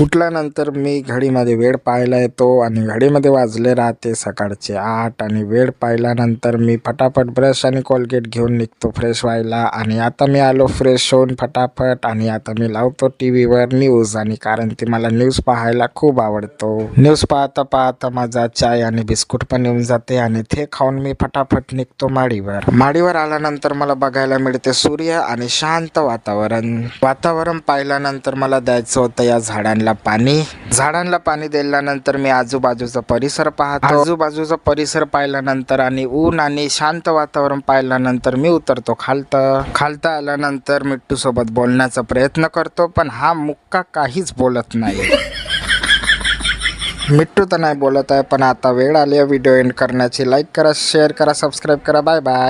उठल्यानंतर मी घडीमध्ये वेळ पाहायला येतो आणि घडीमध्ये वाजले राहते सकाळचे 8 आणि वेळ पाहिल्यानंतर मी फटाफट ब्रश आणि कोलगेट घेऊन निघतो फ्रेश व्हायला. आणि आता मी आलो फ्रेश होऊन फटाफट आणि आता मी लावतो टीव्हीवर न्यूज. आणि कारण ती मला न्यूज पाहायला खूप आवडतो. न्यूज पाहता पाहता माझा चाय आणि बिस्कुट पण येऊन जाते आणि ते खाऊन मी फटाफट निघतो माडीवर आल्यानंतर मला बघायला मिळते सूर्य आणि शांत वातावरण पाहिल्यानंतर मला द्यायचं होतं या झाडांना पाणी दिल्यानंतर मी आजूबाजूचा परिसर पाहतो. आजूबाजूचा परिसर पाहिल्यानंतर आणि ऊन आणि शांत वातावरण पाहिल्यानंतर मी उतरतो खालत आल्यानंतर मिट्टू सोबत बोलण्याचा प्रयत्न करतो, पण हा मुक्का काहीच बोलत नाही. मिट्टू तर नाही बोलत आहे, पण आता वेळ आली व्हिडिओ एंड करण्याची. लाईक करा, शेअर करा, सबस्क्राईब करा. Bye bye.